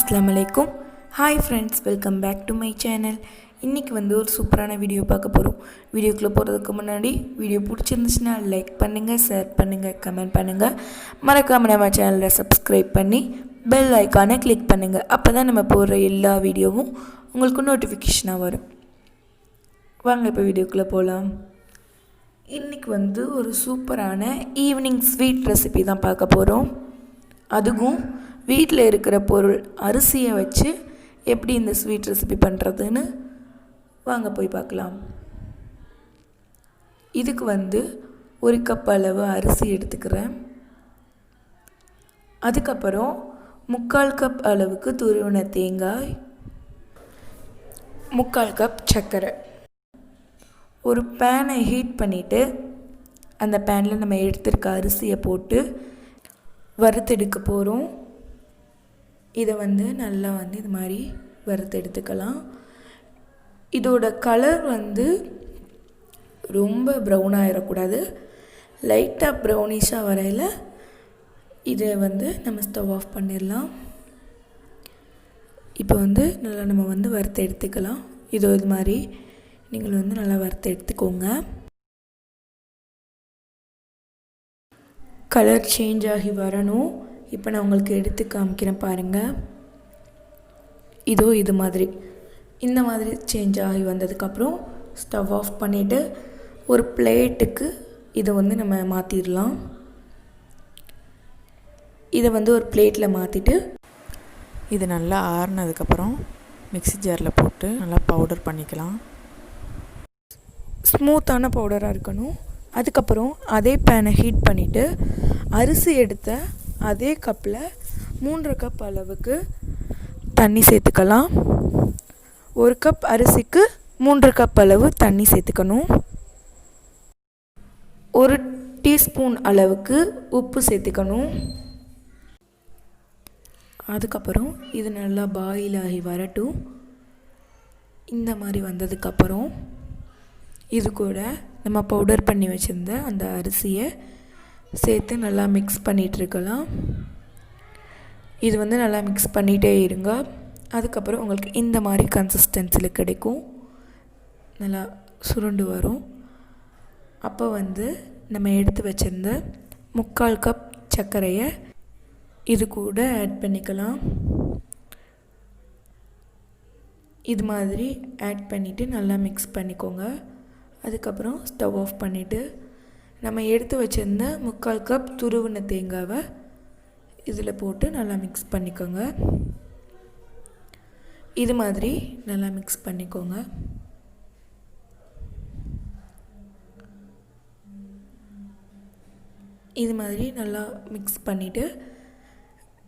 Assalaamu alaikum. Hi friends, welcome back to my channel. இன்னைக்கு வந்து ஒரு சூப்பரான வீடியோ பார்க்க போறோம். வீடியோக்குள்ள போறதுக்கு முன்னாடி வீடியோ பிடிச்சிருந்துச்சுனா லைக் பண்ணுங்க, ஷேர் பண்ணுங்க, கமெண்ட் பண்ணுங்க. மறக்காம நம்ம சேனலை சப்ஸ்கிரைப் பண்ணி பெல் ஐகானை கிளிக் பண்ணுங்க. அப்பதான் நம்ம போடுற எல்லா வீடியோவும் உங்களுக்கு நோட்டிஃபிகேஷனா வரும். வாங்க இப்போ வீடியோக்குள்ள போலாம். இன்னைக்கு வந்து ஒரு சூப்பரான ஈவினிங் ஸ்வீட் ரெசிபி தான் பார்க்க போறோம். அதுவும் வீட்டில் இருக்கிற பொருள் அரிசியை வச்சு எப்படி இந்த ஸ்வீட் ரெசிபி பண்ணுறதுன்னு வாங்க போய் பார்க்கலாம். இதுக்கு வந்து 1 கப் அளவு அரிசி எடுத்துக்கிறேன். அதுக்கப்புறம் 3/4 கப் அளவுக்கு துருவின தேங்காய், 3/4 கப் சர்க்கரை. ஒரு பேனை ஹீட் பண்ணிவிட்டு அந்த பேனில் நம்ம எடுத்துருக்க அரிசியை போட்டு வறுத்தெடுக்க போகிறோம். இதை வந்து நல்லா வந்து இது மாதிரி வறுத்தெடுத்துக்கலாம். இதோட கலர் வந்து ரொம்ப ப்ரௌன் ஆகிடக்கூடாது, லைட்டாக ப்ரௌனிஷாக வரையில் இதை வந்து நம்ம ஸ்டவ் ஆஃப் பண்ணிடலாம். இப்போ வந்து நல்லா நம்ம வந்து வறுத்து எடுத்துக்கலாம். இது மாதிரி நீங்கள் வந்து நல்லா வறுத்து எடுத்துக்கோங்க. கலர் சேஞ்ச் ஆகி வரணும். இப்போ நான் உங்களுக்கு எடுத்து காமிக்கிறேன் பாருங்கள். இது மாதிரி இந்த மாதிரி சேஞ்ச் ஆகி வந்ததுக்கப்புறம் ஸ்டவ் ஆஃப் பண்ணிவிட்டு ஒரு பிளேட்டுக்கு இதை வந்து நம்ம மாற்றிடலாம். இதை வந்து ஒரு பிளேட்டில் மாற்றிட்டு இது நல்லா ஆறுனதுக்கப்புறம் மிக்ஸி ஜாரில் போட்டு நல்லா பவுடர் பண்ணிக்கலாம். ஸ்மூத்தான பவுடராக இருக்கணும். அதுக்கப்புறம் அதே பேனை ஹீட் பண்ணிவிட்டு அரிசி எடுத்த அதே கப்பில் 3 கப் அளவுக்கு தண்ணி சேர்த்துக்கலாம். 1 கப் அரிசிக்கு 3 கப் அளவு தண்ணி சேர்த்துக்கணும். 1 டீஸ்பூன் அளவுக்கு உப்பு சேர்த்துக்கணும். அதுக்கப்புறம் இது நல்லா பாயில் ஆகி வரட்டும். இந்த மாதிரி வந்ததுக்கப்புறம் இது கூட நம்ம பவுடர் பண்ணி வச்சுருந்த அந்த அரிசியை சேர்த்து நல்லா மிக்ஸ் பண்ணிகிட்ருக்கலாம். இது வந்து நல்லா மிக்ஸ் பண்ணிகிட்டே இருங்க. அதுக்கப்புறம் உங்களுக்கு இந்த மாதிரி கன்சிஸ்டன்சியில் கிடைக்கும். நல்லா சுருண்டு வரும். அப்போ வந்து நம்ம எடுத்து வச்சுருந்த 3/4 கப் சர்க்கரையை இது கூட ஆட் பண்ணிக்கலாம். இது மாதிரி ஆட் பண்ணிவிட்டு நல்லா மிக்ஸ் பண்ணிக்கோங்க. அதுக்கப்புறம் ஸ்டவ் ஆஃப் பண்ணிவிட்டு நம்ம எடுத்து வச்சுருந்த 3/4 கப் துருவின தேங்காவை இதில் போட்டு நல்லா மிக்ஸ் பண்ணிக்கோங்க. இது மாதிரி நல்லா மிக்ஸ் பண்ணிக்கோங்க. இது மாதிரி நல்லா மிக்ஸ் பண்ணிவிட்டு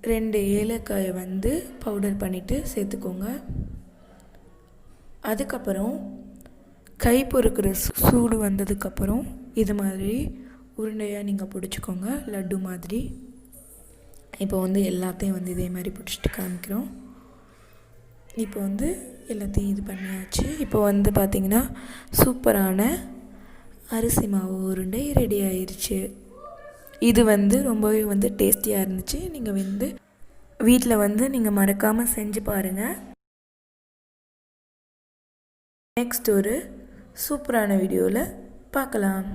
2 ஏலக்காயை வந்து பவுடர் பண்ணிவிட்டு சேர்த்துக்கோங்க. அதுக்கப்புறம் கை பொறுக்கிற சூடு வந்ததுக்கப்புறம் இது மாதிரி உருண்டையாக நீங்கள் பிடிச்சிக்கோங்க, லட்டு மாதிரி. இப்போ வந்து எல்லாத்தையும் வந்து இதே மாதிரி பிடிச்சிட்டு காமிக்கிறோம். இப்போ வந்து எல்லாத்தையும் இது பண்ணியாச்சு. இப்போ வந்து பார்த்திங்கன்னா சூப்பரான அரிசி மாவு உருண்டை ரெடி ஆயிடுச்சு. இது வந்து ரொம்பவே வந்து டேஸ்டியாக இருந்துச்சு. நீங்கள் வந்து வீட்டில் வந்து நீங்கள் மறக்காமல் செஞ்சு பாருங்கள். நெக்ஸ்ட் ஒரு சூப்பரான வீடியோவில் பார்க்கலாம்.